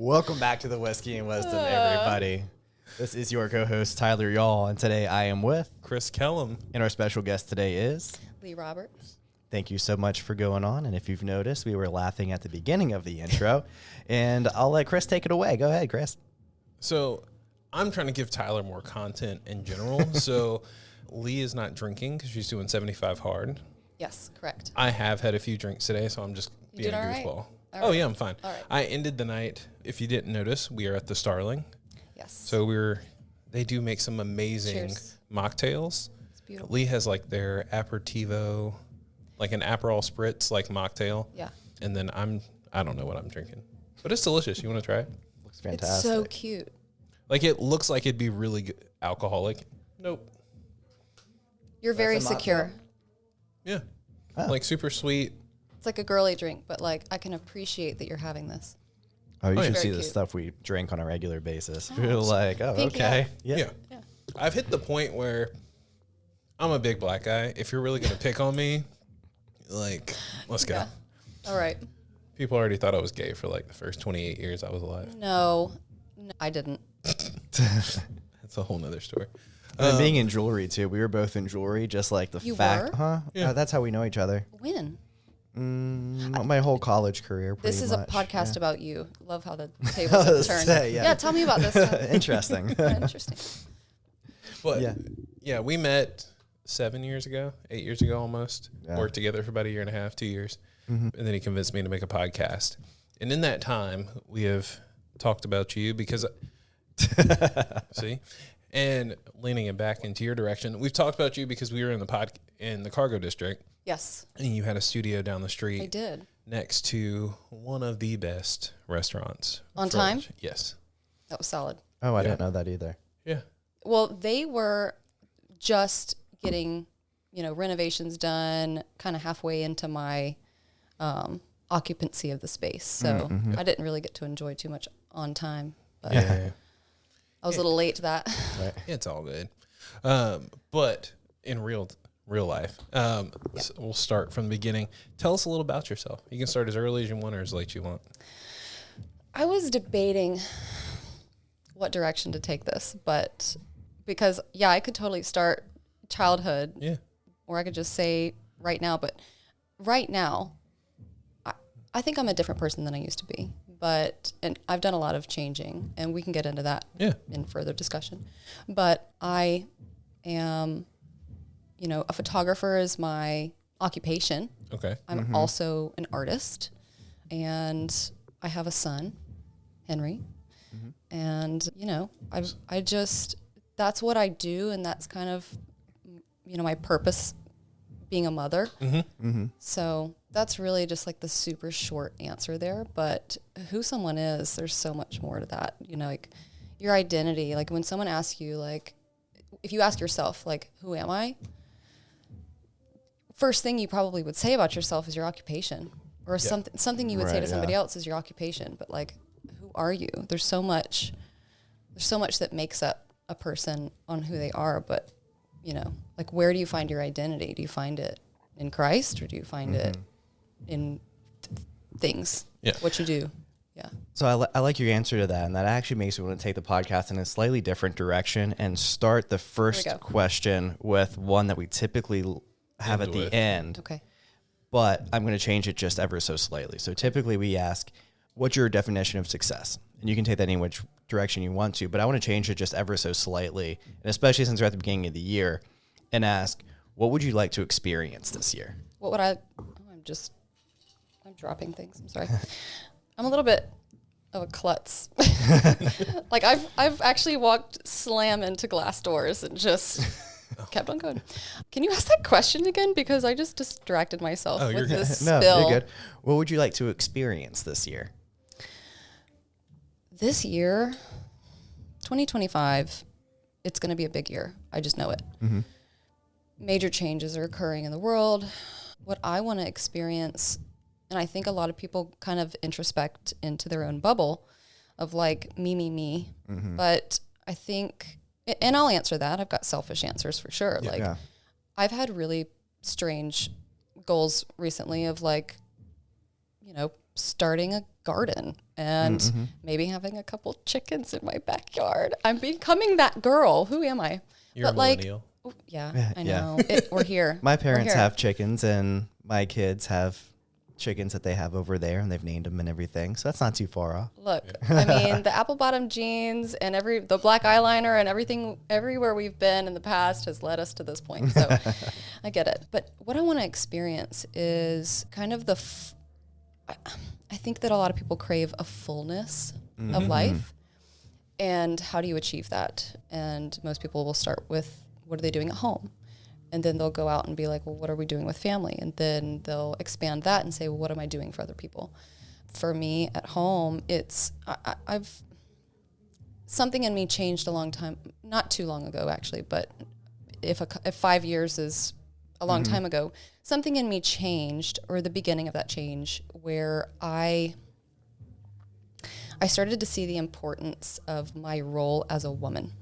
Welcome back to the Whiskey and Wisdom, everybody. This is your co-host, Tyler Y'all, and today I am with Chris Kellum. And our special guest today is Leigh Roberts. Thank you so much for going on. And if you've noticed, we were laughing at the beginning of the intro. And I'll let Chris take it away. Go ahead, Chris. So I'm trying to give Tyler more content in general. So Leigh is not drinking because she's doing 75 hard. Yes, correct. I have had a few drinks today, so I'm just being a goofball. All right. Yeah, I'm fine. All right. I ended the night, if you didn't notice, we are at the Starling. Yes. So they do make some amazing mocktails. It's beautiful. Leigh has like their aperitivo, like an Aperol spritz, like mocktail. Yeah. And then I don't know what I'm drinking, but it's delicious. You want to try it? Looks fantastic. It's so cute. Like it looks like it'd be really good alcoholic. Nope. You're very secure. Yeah. Oh. Like super sweet. It's like a girly drink, but like I can appreciate that you're having this. Oh, you should Very see the cute. stuff we drink on a regular basis. You're like, oh, Pink it okay. up. Yeah. I've hit the point where I'm a big black guy. If you're really going to pick on me, like, let's go. Yeah. All right. People already thought I was gay for like the first 28 years I was alive. No, I didn't. That's a whole nother story. And being in jewelry, too. We were both in jewelry, just like the You fact. were? Huh? Yeah. That's how we know each other. When? My whole college career, pretty This is much. a podcast about you. Love how the tables have turned. Yeah. Tell me about this. Interesting. Interesting. But Yeah. yeah, we met 8 years ago almost. Yeah. Worked together for about 1.5 years, 2 years. And then he convinced me to make a podcast. And in that time, we have talked about you because, see, and leaning it back into your direction, we've talked about you because we were in the cargo district. Yes, And you had a studio down the street. I did. Next to one of the best restaurants. On for time? lunch. Yes. That was solid. Oh, I didn't know that either. Yeah. Well, they were just getting, renovations done kind of halfway into my occupancy of the space. So I didn't really get to enjoy too much on time. But Yeah. I was a little late to that. Right. It's all good. But in real life, so we'll start from the beginning. Tell us a little about yourself. You can start as early as you want or as late you want. I was debating what direction to take this, but because, I could totally start childhood. Yeah. Or I could just say right now. But right now, I think I'm a different person than I used to be. And I've done a lot of changing, and we can get into that in further discussion. But I am, a photographer is my occupation. Okay. I'm also an artist, and I have a son, Henry. And, I just, that's what I do. And that's kind of, my purpose, being a mother. So that's really just like the super short answer there. But who someone is, there's so much more to that. Like your identity, like when someone asks you, like, if you ask yourself, like, who am I? First thing you probably would say about yourself is your occupation, or something you would say to somebody else is your occupation. But like, who are you? There's so much that makes up a person on who they are. But, like, where do you find your identity? Do you find it in Christ, or do you find it in things, what you do? Yeah. So I like your answer to that, and that actually makes me want to take the podcast in a slightly different direction and start the first question with one that we typically have at the end. Okay. But I'm going to change it just ever so slightly. So typically we ask, what's your definition of success? And you can take that in which direction you want to, but I want to change it just ever so slightly, and especially since we're at the beginning of the year, and ask, what would you like to experience this year? What would I'm dropping things. I'm sorry. I'm a little bit of a klutz. Like I've actually walked slam into glass doors and just kept on going. Can you ask that question again? Because I just distracted myself with this No, spill. you're good. What would you like to experience this year? This year, 2025, it's going to be a big year. I just know it. Major changes are occurring in the world. What I want to experience, and I think a lot of people kind of introspect into their own bubble of like me. But I think, and I'll answer that. I've got selfish answers for sure. I've had really strange goals recently of like, starting a garden and maybe having a couple chickens in my backyard. I'm becoming that girl. Who am I? You're a millennial. Yeah, I Yeah. know. We're here. My parents We're here. have chickens, and my kids have chickens that they have over there, and they've named them and everything. So that's not too far off. Look, I mean, the apple bottom jeans and the black eyeliner and everything, everywhere we've been in the past has led us to this point. So I get it. But what I want to experience is kind of I think that a lot of people crave a fullness of life. And how do you achieve that? And most people will start with, what are they doing at home? And then they'll go out and be like, well, what are we doing with family? And then they'll expand that and say, well, what am I doing for other people? For me at home, it's, I've, something in me changed a long time, not too long ago actually, but if 5 years is a long time ago, something in me changed, or the beginning of that change, where I started to see the importance of my role as a woman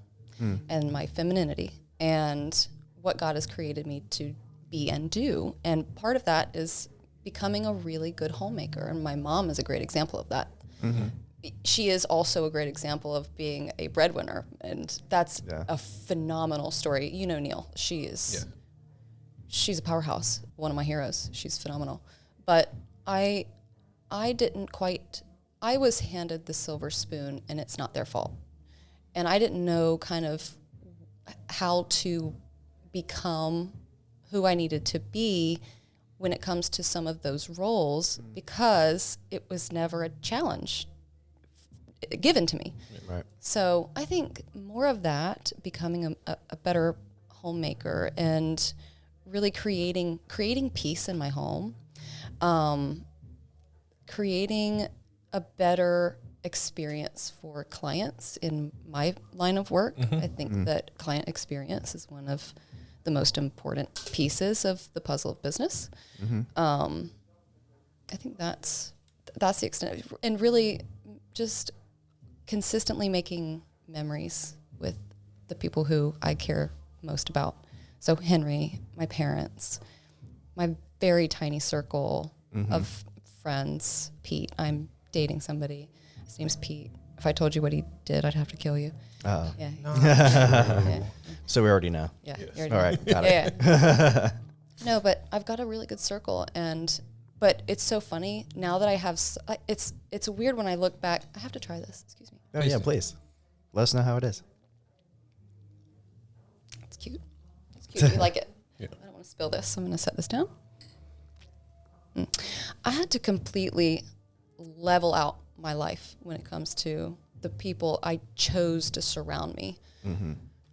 and my femininity and what God has created me to be and do. And part of that is becoming a really good homemaker. And my mom is a great example of that. She is also a great example of being a breadwinner. And that's a phenomenal story. You know, Neil, she's a powerhouse, one of my heroes. She's phenomenal. But I was handed the silver spoon, and it's not their fault. And I didn't know kind of how to become who I needed to be when it comes to some of those roles, because it was never a challenge given to me. Right. So I think more of that, becoming a better homemaker and really creating peace in my home, creating a better experience for clients in my line of work. I think that client experience is one of the most important pieces of the puzzle of business. I think that's the extent of, and really just consistently making memories with the people who I care most about. So Henry, my parents, my very tiny circle of friends, Pete. I'm dating somebody. His name's Pete. If I told you what he did, I'd have to kill you. Oh. Yeah. No. Yeah. So we already know. Yeah. Yes. you already All know. right. Got it. Yeah. No, but I've got a really good circle, but it's so funny now that I have. It's weird when I look back. I have to try this. Excuse me. Oh, yeah, please. Let us know how it is. It's cute. It's cute. You like it? Yeah. I don't want to spill this, so I'm going to set this down. I had to completely level out my life when it comes to the people I chose to surround me.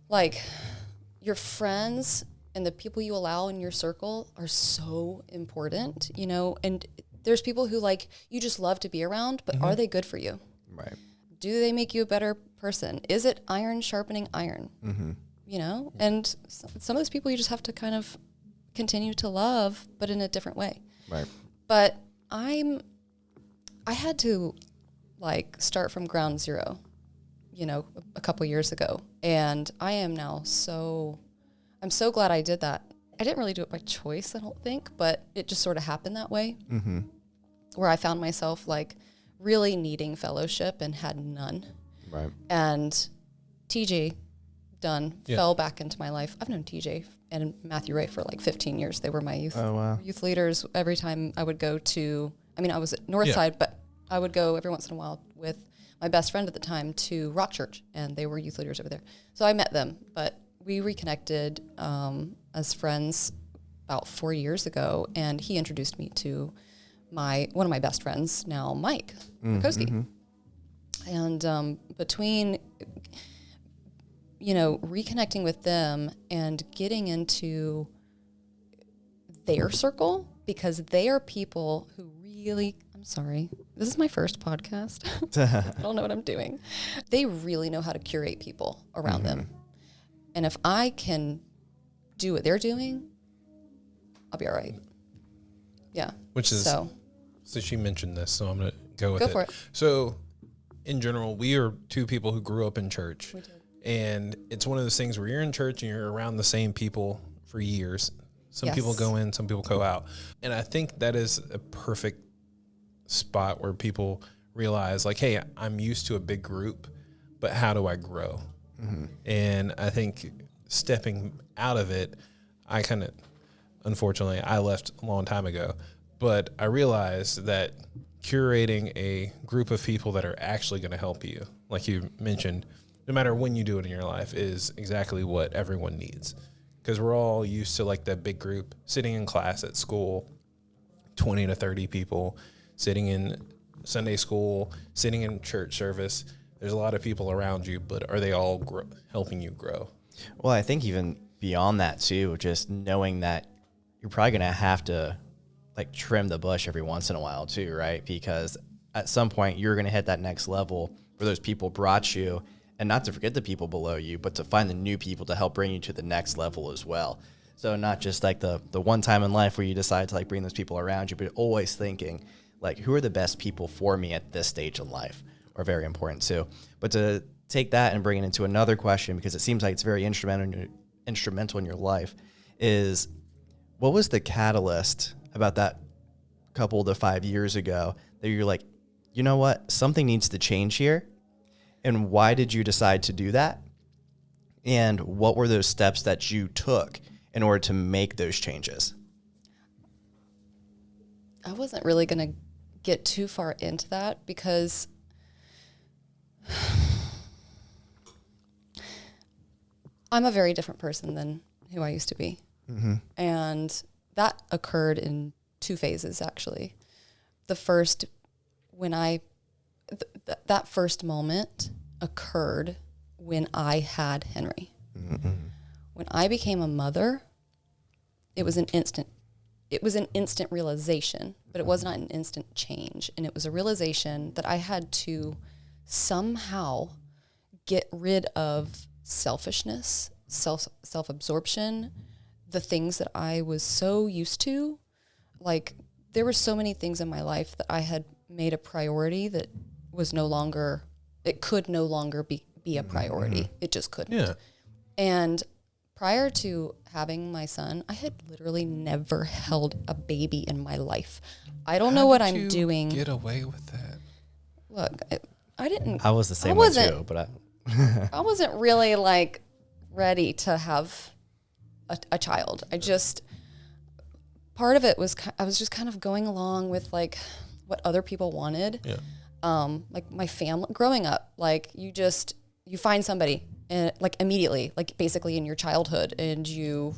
Like, your friends and the people you allow in your circle are so important, you know, and there's people who, like, you just love to be around, but are they good for you? Right. Do they make you a better person? Is it iron sharpening iron? You know, and some of those people you just have to kind of continue to love, but in a different way. Right. But I had to, like, start from ground zero, you know, a couple years ago. And I am now I'm so glad I did that. I didn't really do it by choice, I don't think, but it just sort of happened that way. Where I found myself, like, really needing fellowship and had none. Right. And TJ Dunn fell back into my life. I've known TJ and Matthew Ray for like 15 years. They were my youth leaders. Every time I would go to, I was at Northside, but I would go every once in a while with my best friend at the time to Rock Church, and they were youth leaders over there. So I met them, but we reconnected as friends about 4 years ago, and he introduced me to one of my best friends now, Mike Rakowski. And between, you know, reconnecting with them and getting into their circle, because they are people who really, I'm sorry, this is my first podcast. I don't know what I'm doing. They really know how to curate people around them. And if I can do what they're doing, I'll be all right. Yeah. Which is, so she mentioned this, so I'm going to go with it. Go for it. So in general, we are two people who grew up in church. We did. And it's one of those things where you're in church and you're around the same people for years. Some people go in, some people go out. And I think that is a perfect spot where people realize like, hey, I'm used to a big group, but how do I grow? And I think stepping out of it, unfortunately, I left a long time ago, but I realized that curating a group of people that are actually going to help you, like you mentioned, no matter when you do it in your life, is exactly what everyone needs. Because we're all used to like that big group sitting in class at school, 20 to 30 people, sitting in Sunday school, sitting in church service. There's a lot of people around you, but are they all helping you grow? Well, I think even beyond that too, just knowing that you're probably going to have to like trim the bush every once in a while too, right? Because at some point you're going to hit that next level where those people brought you, and not to forget the people below you, but to find the new people to help bring you to the next level as well. So not just like the one time in life where you decide to like bring those people around you, but always thinking like, who are the best people for me at this stage in life, are very important too. But to take that and bring it into another question, because it seems like it's very instrumental in your life, is what was the catalyst about that couple to 5 years ago that you're like, you know what, something needs to change here? And why did you decide to do that? And what were those steps that you took in order to make those changes? I wasn't really going to get too far into that because I'm a very different person than who I used to be. And that occurred in two phases, actually. The first, when that first moment occurred when I had Henry. When I became a mother, it was an instant realization, but it was not an instant change. And it was a realization that I had to somehow get rid of selfishness, self-absorption, the things that I was so used to. Like, there were so many things in my life that I had made a priority that was it could no longer be a priority. It just couldn't. Yeah. And prior to having my son, I had literally never held a baby in my life. I don't know what I'm doing. Get away with that. Look, I didn't. I was the same way too, but I wasn't really like ready to have a child. Part of it was I was just kind of going along with like what other people wanted. Yeah. Like my family growing up, like you find somebody and like immediately, like basically in your childhood, and you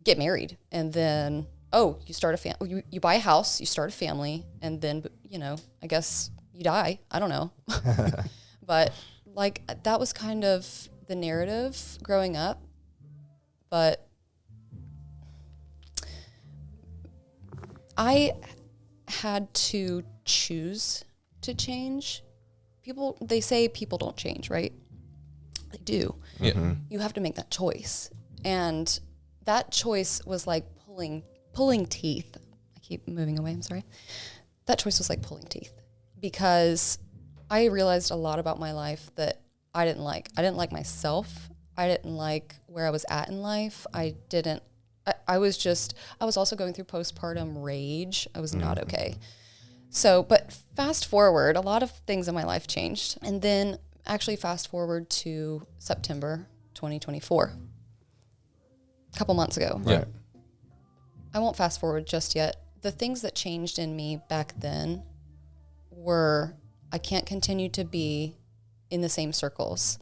get married, and then you start a family, you buy a house, you start a family, and then I guess you die. I don't know, but like that was kind of the narrative growing up, but I had to choose to change. They say people don't change, right? They do. Yeah. You have to make that choice. And that choice was like pulling teeth. I keep moving away, I'm sorry. That choice was like pulling teeth because I realized a lot about my life that I didn't like. I didn't like myself. I didn't like where I was at in life. I was also going through postpartum rage. I was not okay. So, but fast forward, a lot of things in my life changed. And then actually fast forward to September 2024, a couple months ago. Yeah. I won't fast forward just yet. The things that changed in me back then were I can't continue to be in the same circles.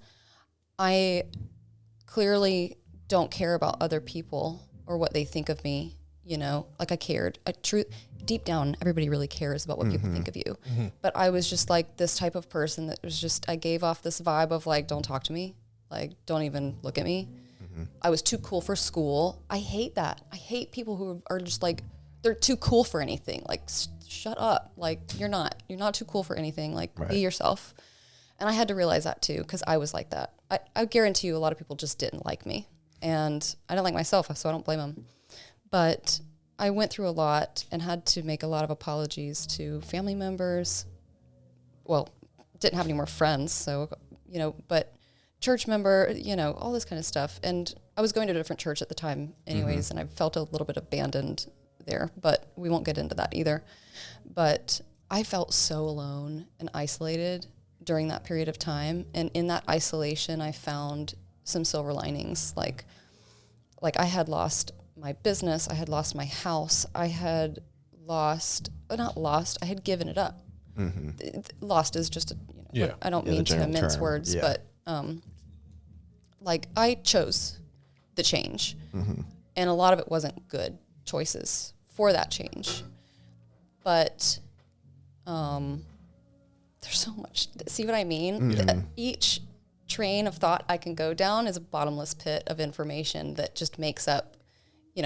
I clearly don't care about other people or what they think of me, like I cared. Deep down, everybody really cares about what people think of you. But I was just like this type of person that was just, I gave off this vibe of like, don't talk to me. Like, don't even look at me. I was too cool for school. I hate that. I hate people who are just like, they're too cool for anything. Like, shut up. Like, you're not too cool for anything. Like, be yourself. And I had to realize that too, because I was like that. I guarantee you a lot of people just didn't like me. And I didn't like myself, so I don't blame them. But I went through a lot and had to make a lot of apologies to family members. Well, didn't have any more friends, so, but church member, all this kind of stuff. And I was going to a different church at the time anyways, and I felt a little bit abandoned there, but we won't get into that either. But I felt so alone and isolated during that period of time. And in that isolation, I found some silver linings. Like I had lost my business. I had lost my house. I had I had given it up. Lost is just, I don't mean to mince words, but like I chose the change. And a lot of it wasn't good choices for that change. But there's so much, see what I mean? Each train of thought I can go down is a bottomless pit of information that just makes up,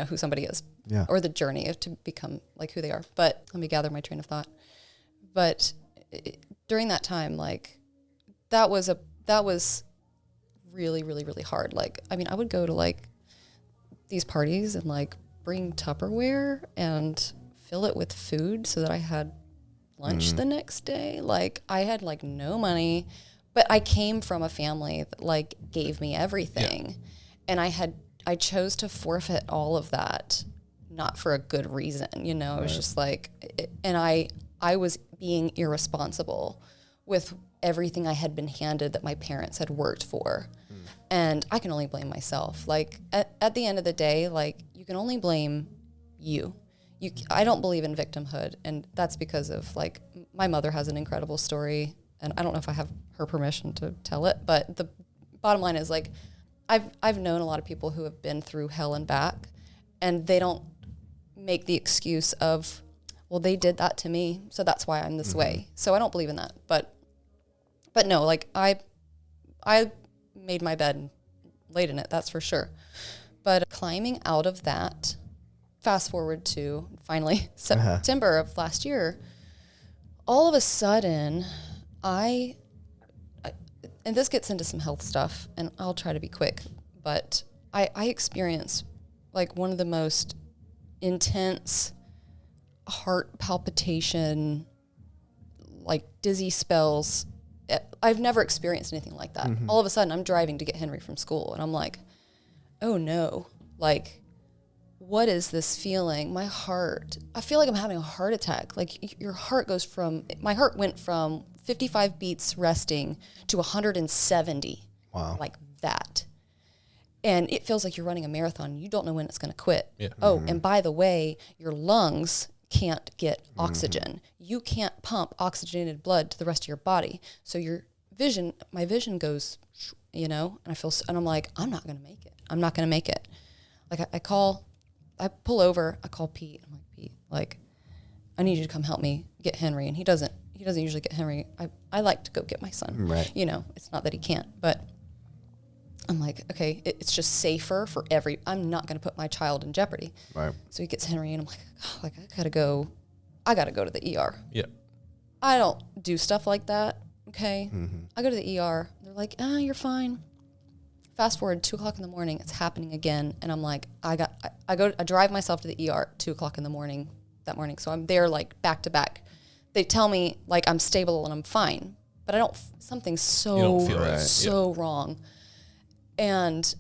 who somebody is, or the journey to become like who they are. But let me gather my train of thought. But during that time, like that was really, really, really hard. Like, I mean, I would go to like these parties and like bring Tupperware and fill it with food so that I had lunch the next day. Like I had like no money, but I came from a family that like gave me everything. And I chose to forfeit all of that, not for a good reason, It was just like, and I was being irresponsible with everything I had been handed that my parents had worked for. And I can only blame myself. Like at the end of the day, like you can only blame you. I don't believe in victimhood. And that's because of like, my mother has an incredible story and I don't know if I have her permission to tell it, but the bottom line is like, I've known a lot of people who have been through hell and back, and they don't make the excuse of, well, they did that to me, so that's why I'm this way. So I don't believe in that. But no, like I made my bed and laid in it, that's for sure. But climbing out of that, fast forward to finally September of last year, all of a sudden and this gets into some health stuff, and I'll try to be quick, but I experienced like one of the most intense heart palpitation, like dizzy spells. I've never experienced anything like that. All of a sudden I'm driving to get Henry from school and I'm like, oh no, like what is this feeling? My heart, I feel like I'm having a heart attack. Like your heart my heart went from 55 beats resting to 170. Wow. Like that. And it feels like you're running a marathon. You don't know when it's going to quit. Yeah. Oh, and by the way, your lungs can't get oxygen. You can't pump oxygenated blood to the rest of your body. So my vision goes, and and I'm like, I'm not going to make it. I'm not going to make it. Like I pull over, I call Pete. I'm like, Pete, like, I need you to come help me get Henry. And he doesn't usually get Henry. I like to go get my son. Right. It's not that he can't, but I'm like, okay, it's just safer for I'm not going to put my child in jeopardy. Right. So he gets Henry and I'm like, I got to go to the ER. Yeah. I don't do stuff like that. Okay. I go to the ER. They're like, you're fine. Fast forward 2:00 in the morning, it's happening again. And I'm like, I drive myself to the ER at 2:00 in the morning that morning. So I'm there like back to back. They tell me like I'm stable and I'm fine, but something's so wrong. And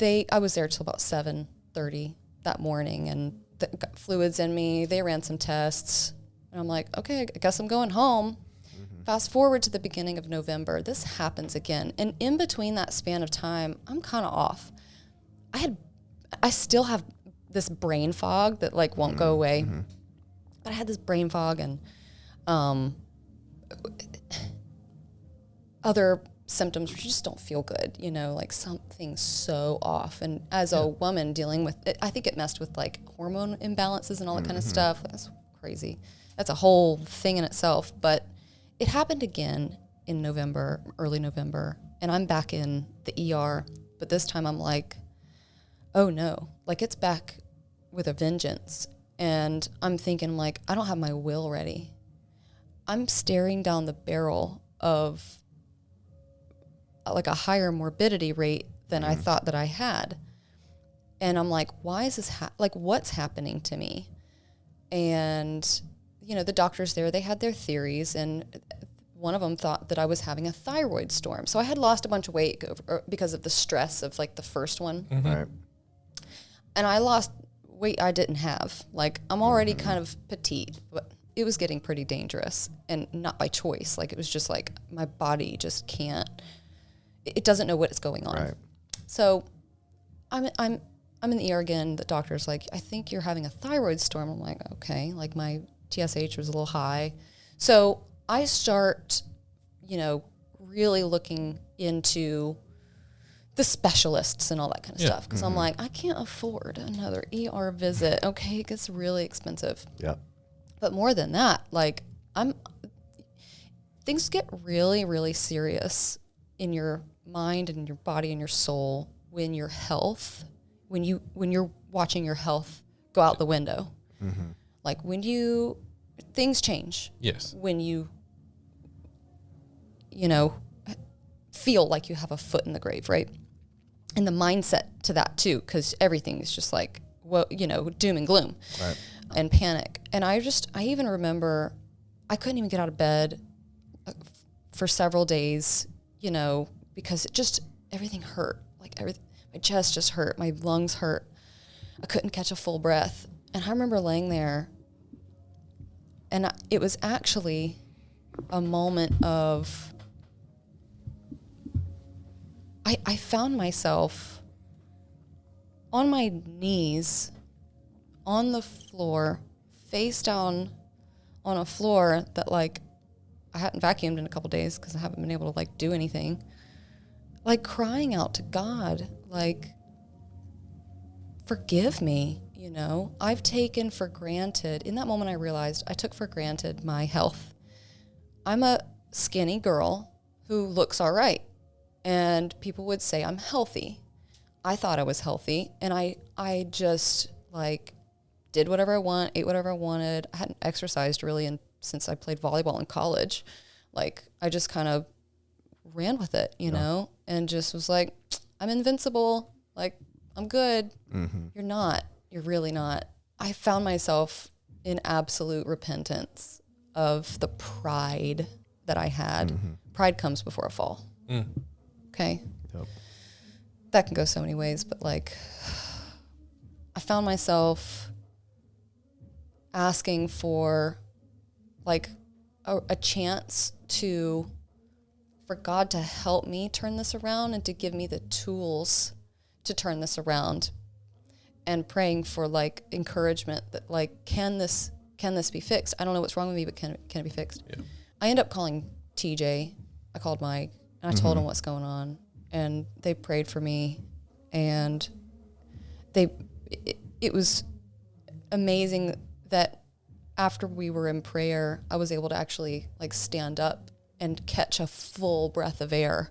I was there till about 7:30 that morning and got fluids in me. They ran some tests and I'm like, okay, I guess I'm going home. Fast forward to the beginning of November, this happens again. And in between that span of time, I'm kind of off. I still have this brain fog that like won't go away. But I had this brain fog and other symptoms where you just don't feel good, like something's so off. And as a woman dealing with it, I think it messed with like hormone imbalances and all that kind of stuff. That's crazy. That's a whole thing in itself. But it happened again in November, early November, and I'm back in the ER. But this time I'm like, oh no, like it's back with a vengeance. And I'm thinking like, I don't have my will ready. I'm staring down the barrel of like a higher morbidity rate than I thought that I had. And I'm like, why is this, what's happening to me? And, the doctors there, they had their theories, and one of them thought that I was having a thyroid storm. So I had lost a bunch of weight because of the stress of like the first one. Right. And I lost weight I didn't have. Like I'm already kind of petite, but it was getting pretty dangerous, and not by choice. Like, it was just like my body just can't, it doesn't know what is going on. Right. So I'm in the ER again. The doctor's like, I think you're having a thyroid storm. I'm like, okay. Like, my TSH was a little high. So I start, really looking into the specialists and all that kind of stuff. Because I'm like, I can't afford another ER visit. Okay, it gets really expensive. Yeah. But more than that, like, things get really, really serious in your mind and your body and your soul when your health, when you're watching your health go out the window. Mm-hmm. Like, things change. Yes. When you feel like you have a foot in the grave, right? And the mindset to that too, because everything is just like, doom and gloom, right, and panic. And I even remember I couldn't even get out of bed for several days, because everything hurt. Like, my chest just hurt, my lungs hurt. I couldn't catch a full breath. And I remember laying there, and it was actually a moment of, I found myself on my knees on the floor, face down on a floor that, like, I hadn't vacuumed in a couple days because I haven't been able to, like, do anything, like, crying out to God, like, forgive me. I've taken for granted. In that moment, I realized I took for granted my health. I'm a skinny girl who looks all right, and people would say I'm healthy. I thought I was healthy, and I just, like, did whatever I want, ate whatever I wanted. I hadn't exercised really since I played volleyball in college. Like, I just kind of ran with it, and just was like, I'm invincible. Like, I'm good. Mm-hmm. You're not. You're really not. I found myself in absolute repentance of the pride that I had. Mm-hmm. Pride comes before a fall. Mm. Okay? Yep. That can go so many ways, but, like, I found myself asking for, like, a chance for God to help me turn this around and to give me the tools to turn this around, and praying for, like, encouragement that, like, can this be fixed? I don't know what's wrong with me, but can it be fixed? Yeah. I end up calling TJ. I called Mike, and I told him what's going on, and they prayed for me, and it was amazing that after we were in prayer, I was able to actually, like, stand up and catch a full breath of air.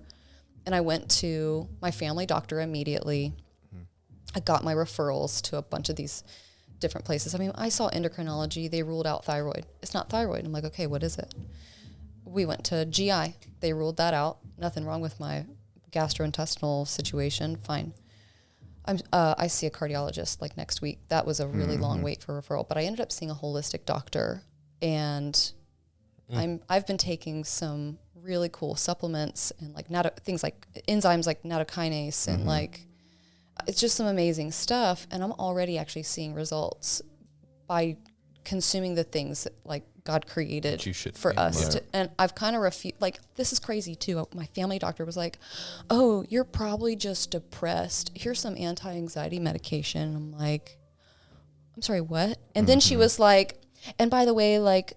And I went to my family doctor immediately. I got my referrals to a bunch of these different places. I mean, I saw endocrinology. They ruled out thyroid. It's not thyroid. I'm like, okay, what is it? We went to GI. They ruled that out. Nothing wrong with my gastrointestinal situation. Fine. I see a cardiologist, like, next week. That was a really long wait for referral. But I ended up seeing a holistic doctor, and I've been taking some really cool supplements and, like, things like enzymes like nattokinase and, like, it's just some amazing stuff. And I'm already actually seeing results by consuming the things that, like, God created for us. And I've kind of refused, like, this is crazy too. My family doctor was like, oh, you're probably just depressed. Here's some anti-anxiety medication. I'm like, I'm sorry, what? And then she was like, and by the way, like,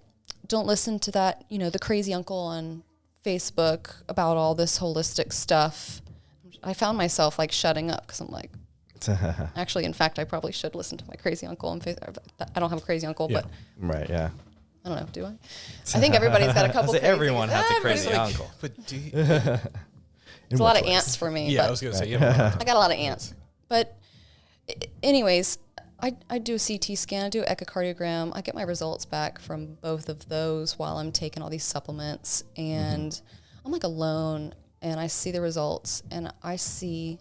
don't listen to that, the crazy uncle on Facebook about all this holistic stuff. I found myself, like, shutting up because I'm like, actually, in fact, I probably should listen to my crazy uncle on Facebook. I don't have a crazy uncle, but right, yeah. I don't know, do I? I think everybody's got a couple crazy. Everyone has a crazy uncle. But do you, it's a lot of ants for me. Yeah, I was going to say, yeah. I got a lot of ants. But anyways, I do a CT scan, I do an echocardiogram. I get my results back from both of those while I'm taking all these supplements. And I'm, like, alone, and I see the results, and I see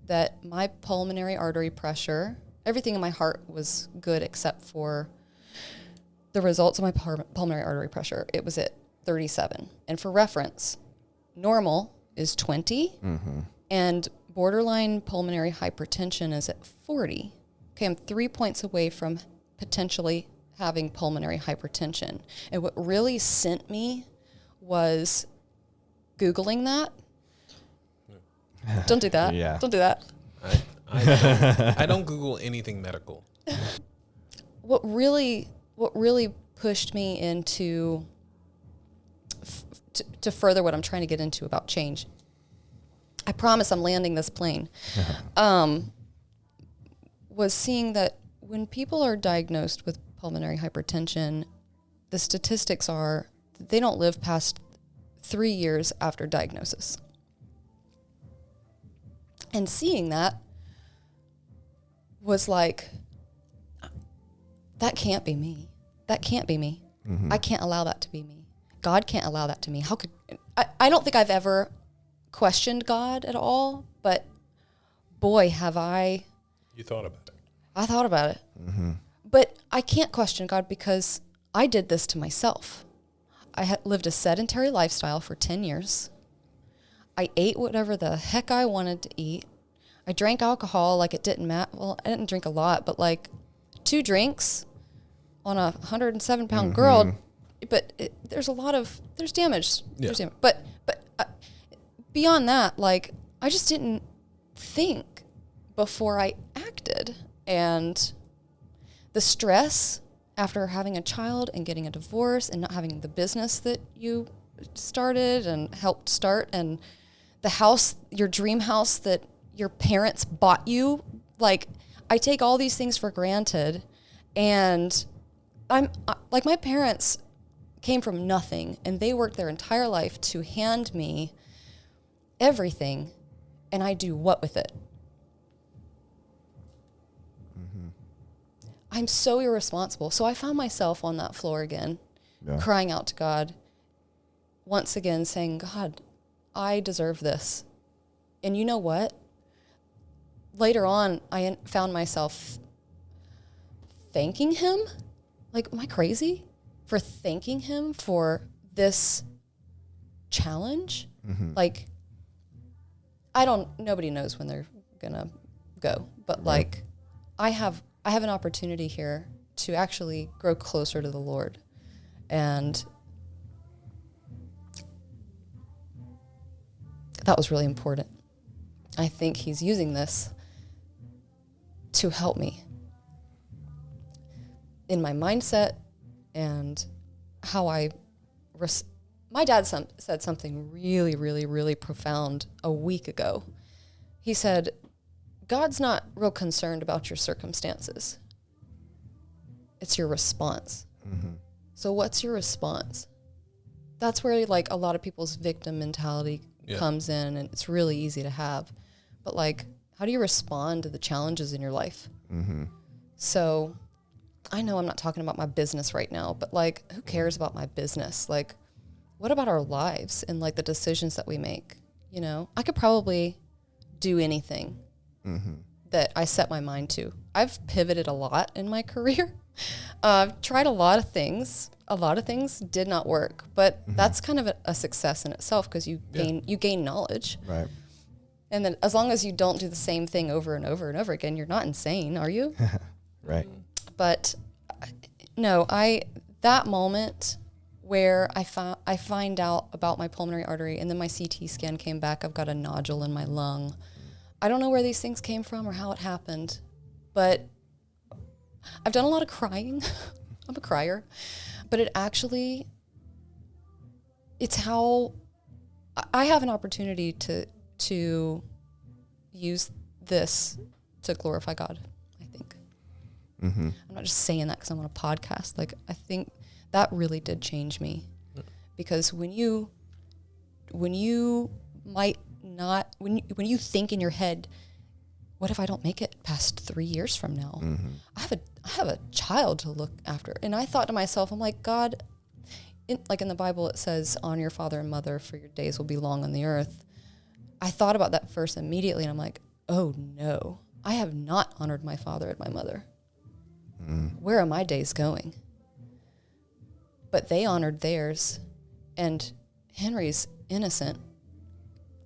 that my pulmonary artery pressure, everything in my heart was good except for the results of my pulmonary artery pressure. It was at 37. And for reference, normal is 20, and borderline pulmonary hypertension is at 40. Okay, I'm 3 points away from potentially having pulmonary hypertension. And what really sent me was Googling that. Don't do that. Yeah. Don't do that. I don't Google anything medical. What really pushed me into to further what I'm trying to get into about change. I promise I'm landing this plane. Was seeing that when people are diagnosed with pulmonary hypertension, the statistics are that they don't live past 3 years after diagnosis. And seeing that was like, that can't be me. That can't be me. I can't allow that to be me. God can't allow that to me. How could I don't think I've ever questioned God at all, but boy, have I. You thought about it. I thought about it. But I can't question God because I did this to myself. I had lived a sedentary lifestyle for 10 years. I ate whatever the heck I wanted to eat. I drank alcohol like it didn't matter. Well, I didn't drink a lot, but like 2 drinks on a 107-pound girl. But there's damage. Yeah. There's damage. But beyond that, like, I just didn't think before I acted. And the stress after having a child and getting a divorce and not having the business that you started and helped start, and the house, your dream house that your parents bought you, like, I take all these things for granted. And like, my parents came from nothing, and they worked their entire life to hand me everything, and I do what with it? I'm so irresponsible. So I found myself on that floor again, crying out to God, once again saying, God, I deserve this. And you know what? Later on, I found myself thanking him. Like, am I crazy for thanking him for this challenge? Like, nobody knows when they're gonna go, but like, I have an opportunity here to actually grow closer to the Lord. And that was really important. I think he's using this to help me in my mindset and how my dad said something really, really, really profound a week ago. He said, God's not real concerned about your circumstances. It's your response. So what's your response? That's where, like, a lot of people's victim mentality comes in, and it's really easy to have. But, like, how do you respond to the challenges in your life? So I know I'm not talking about my business right now, but, like, who cares about my business? Like, what about our lives and, like, the decisions that we make? You know, I could probably do anything that I set my mind to. I've pivoted a lot in my career. I've tried a lot of things. A lot of things did not work, but that's kind of a success in itself, because you gain knowledge. Right. And then as long as you don't do the same thing over and over and over again, you're not insane, are you? Right. But no, that moment where I find out about my pulmonary artery, and then my CT scan came back, I've got a nodule in my lung. I don't know where these things came from or how it happened, but I've done a lot of crying. I'm a crier. But it's how I have an opportunity to use this to glorify God, I think. I'm not just saying that because I'm on a podcast. Like, I think that really did change me. Because when you think in your head, what if I don't make it past 3 years from now? I have a child to look after. And I thought to myself, I'm like, God, in the Bible it says, honor your father and mother, for your days will be long on the earth. I thought about that verse immediately, and I'm like, oh no, I have not honored my father and my mother. Where are my days going? But they honored theirs, and Henry's innocent.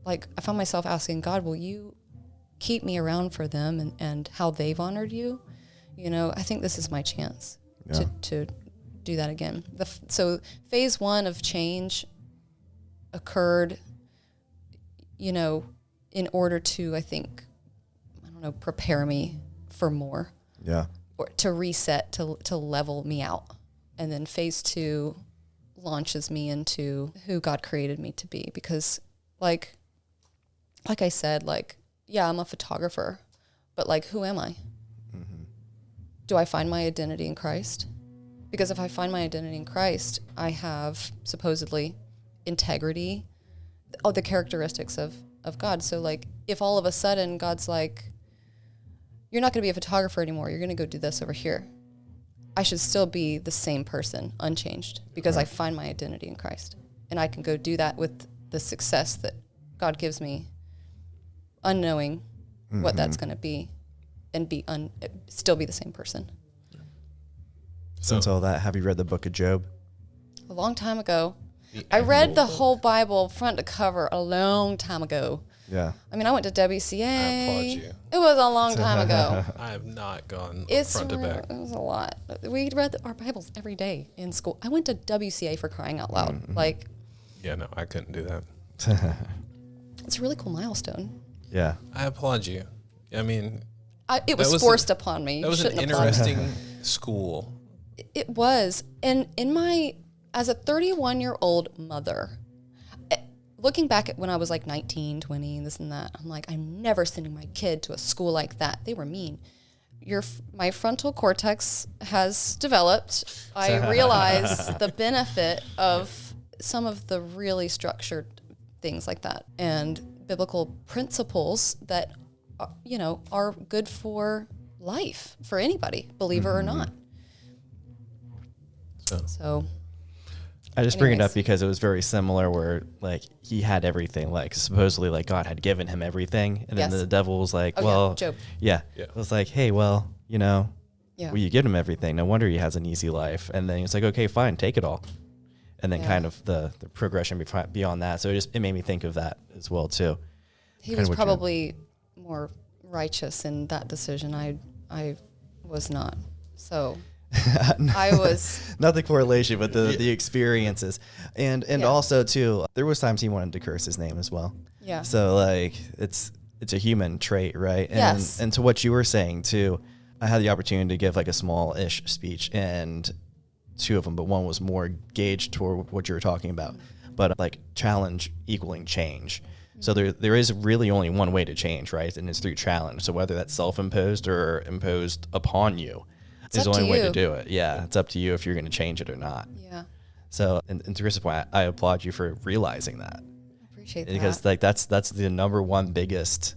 Like, I found myself asking God, will you keep me around for them and how they've honored you? You know, I think this is my chance. to do that again. So phase 1 of change occurred, in order to, I think, prepare me for more. Yeah. Or to reset, to level me out. And then phase 2 launches me into who God created me to be. Because like I said, yeah, I'm a photographer, but who am I? Mm-hmm. Do I find my identity in Christ? Because if I find my identity in Christ, I have supposedly integrity, the characteristics of God. So if all of a sudden God's like, you're not going to be a photographer anymore, you're going to go do this over here, I should still be the same person, unchanged, because I find my identity in Christ. And I can go do that with the success that God gives me, unknowing what that's going to be, and still be the same person. Since all that, have you read the book of Job? A long time ago. I read the whole Bible front to cover a long time ago. Yeah. I mean, I went to WCA. I applaud you. It was a long time ago. I have not gone It's front to back. It was a lot. We read our Bibles every day in school. I went to WCA for crying out loud. Yeah, no, I couldn't do that. It's a really cool milestone. Yeah. I applaud you. I mean, it was forced upon me. That was an interesting school. It was. And as a 31-year-old mother, looking back at when I was 19, 20, this and that, I'm like, I'm never sending my kid to a school like that. They were mean. My frontal cortex has developed. I realize the benefit of some of the really structured things like that and biblical principles that, are good for life, for anybody, believer or not. So I just bring it up because it was very similar where he had everything, supposedly God had given him everything. And then the devil was like, Job. Yeah. It was like, hey, well, well, you give him everything. No wonder he has an easy life. And then it's like, okay, fine, take it all. And then kind of the progression beyond that. So it made me think of that as well too. He was probably more righteous in that decision. I was not. So I was not the correlation, but the experiences, and also too, there was times he wanted to curse his name as well. Yeah. So it's a human trait, right? And, yes. And to what you were saying too, I had the opportunity to give a small-ish speech, and 2 of them, but one was more gauged toward what you were talking about. But challenge equaling change. So there is really only one way to change, right? And it's through challenge. So whether that's self-imposed or imposed upon you, is the only way to do it. Yeah, it's up to you if you're going to change it or not. Yeah. So, and to Chris's point, I applaud you for realizing that. I appreciate that. Because that's the number one biggest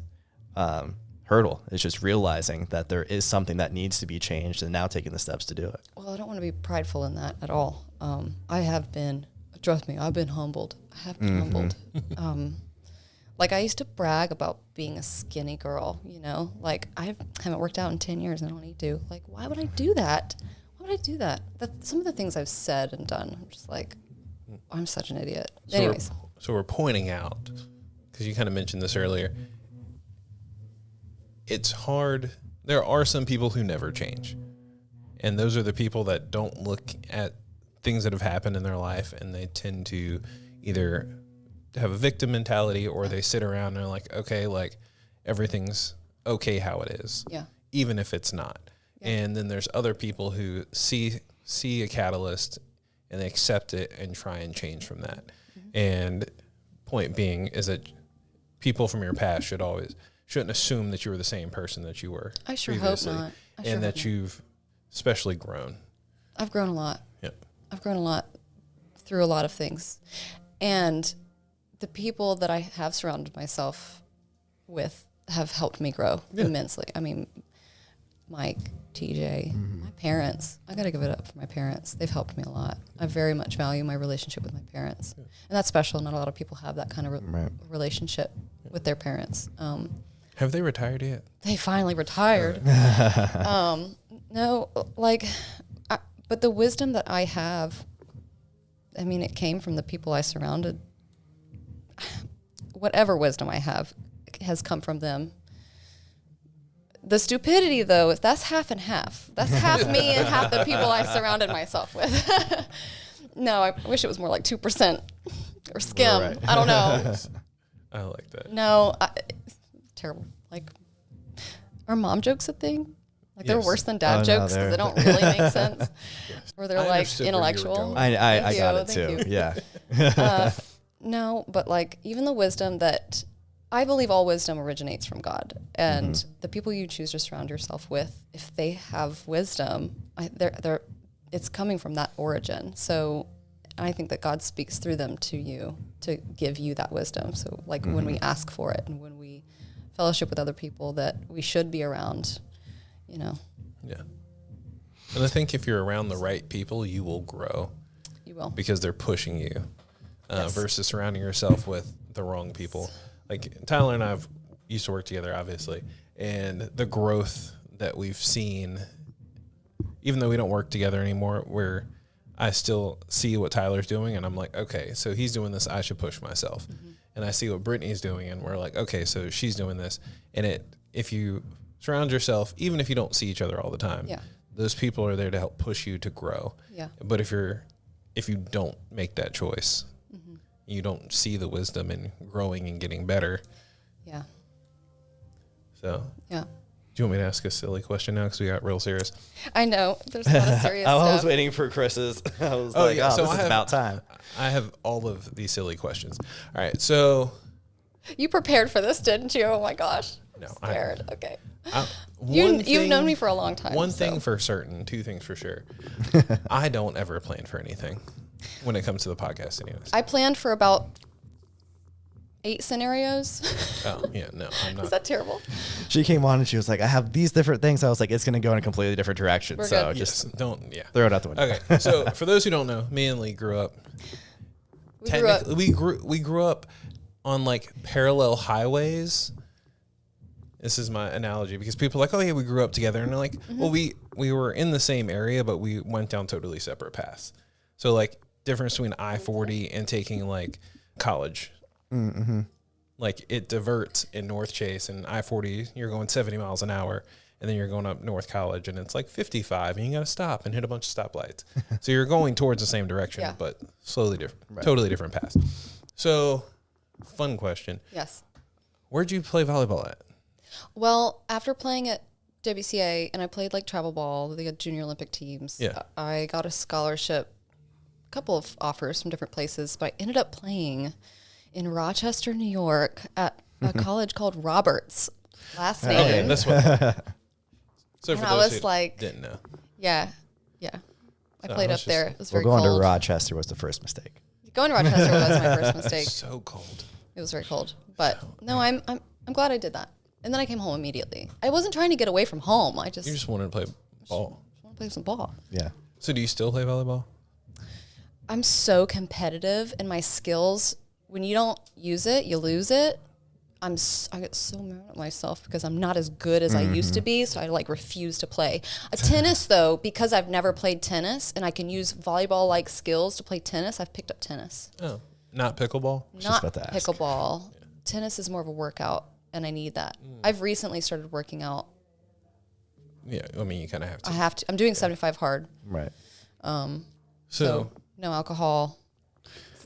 hurdle, is just realizing that there is something that needs to be changed and now taking the steps to do it. Well, I don't want to be prideful in that at all. I have been, trust me, I've been humbled. I have been humbled. I used to brag about being a skinny girl, I haven't worked out in 10 years and I don't need to. Why would I do that? Why would I do that? Some of the things I've said and done, I'm just I'm such an idiot. Anyways. So we're pointing out, because you kind of mentioned this earlier, it's hard. There are some people who never change. And those are the people that don't look at things that have happened in their life, and they tend to either have a victim mentality, or they sit around and they're like, okay, everything's okay how it is, even if it's not. And then there's other people who see a catalyst and they accept it and try and change from that. And point being is that people from your past shouldn't assume that you were the same person that you were I sure previously, hope not. and that you've especially grown. I've grown a lot. Yep. I've grown a lot through a lot of things. And the people that I have surrounded myself with have helped me grow immensely. I mean, Mike, TJ, my parents, I got to give it up for my parents. They've helped me a lot. I very much value my relationship with my parents. And that's special. Not a lot of people have that kind of relationship with their parents. Have they retired yet? They finally retired. No, but the wisdom that I have, I mean, it came from the people I surrounded. Whatever wisdom I have has come from them. The stupidity, though, is that's half and half. That's half me and half the people I surrounded myself with. No, I wish it was more like 2% or skim. Right. I don't know. I like that. No, terrible. Like, are mom jokes a thing? Like, they're worse than dad jokes because they don't really make sense. Yes. Or they're like intellectual. I got it too. Yeah. No, but like even the wisdom that I believe all wisdom originates from God, and the people you choose to surround yourself with, if they have wisdom, it's coming from that origin. So I think that God speaks through them to you to give you that wisdom. So like when we ask for it and when we fellowship with other people that we should be around, you know. Yeah. And I think if you're around the right people, you will grow. You will. Because they're pushing you versus surrounding yourself with the wrong people. Like Tyler and I used to work together, obviously, and the growth that we've seen, even though we don't work together anymore, where I still see what Tyler's doing, and I'm like, okay, so he's doing this, I should push myself. And I see what Brittany's doing, and we're like, okay, so she's doing this. And if you surround yourself, even if you don't see each other all the time, those people are there to help push you to grow. Yeah. But if you don't make that choice, you don't see the wisdom in growing and getting better. Yeah. So. Yeah. Do you want me to ask a silly question now? Because we got real serious. I know. There's a lot of serious stuff. I was waiting for Chris's. I was so this is about time. I have all of these silly questions. All right. So. You prepared for this, didn't you? Oh, my gosh. No. I'm scared. Okay. You've known me for a long time. One thing for certain, two things for sure. I don't ever plan for anything when it comes to the podcast anyways. I planned for about 8 scenarios. Oh, yeah, no, I'm not. Is that terrible? She came on and she was like, I have these different things. I was like, it's going to go in a completely different direction. We're so good. Just don't throw it out the window. Okay, so for those who don't know, me and Leigh grew up. We grew up on like parallel highways. This is my analogy because people are like, oh yeah, we grew up together. And they're like, well, we were in the same area, but we went down totally separate paths. So like difference between I-40 and taking like college. Like it diverts in North Chase and I-40, you're going 70 miles an hour and then you're going up North College and it's like 55 and you got to stop and hit a bunch of stoplights. So you're going towards the same direction, but slowly different, totally different paths. So fun question. Yes. Where'd you play volleyball at? Well, after playing at WCA and I played like travel ball, the junior Olympic teams, I got a scholarship, a couple of offers from different places, but I ended up playing in Rochester, New York at a college called Roberts. Last name. Okay, this one. So and for I those was who like, didn't know. Yeah. I played up there. It was very going cold. to Rochester was the first mistake. Going to Rochester was my first mistake. So cold. It was very cold. But no, I'm glad I did that. And then I came home immediately. I wasn't trying to get away from home. You just wanted to play ball. I want to play some ball. Yeah. So do you still play volleyball? I'm so competitive and my skills, when you don't use it, you lose it. I get so mad at myself because I'm not as good as I used to be, so I like refuse to play. Tennis though, because I've never played tennis and I can use volleyball like skills to play tennis, I've picked up tennis. Oh, not pickleball? Not pickleball. Yeah. Tennis is more of a workout and I need that. I've recently started working out. Yeah, I mean you kind of have to. I have to. I'm doing 75 hard. Right. So no alcohol,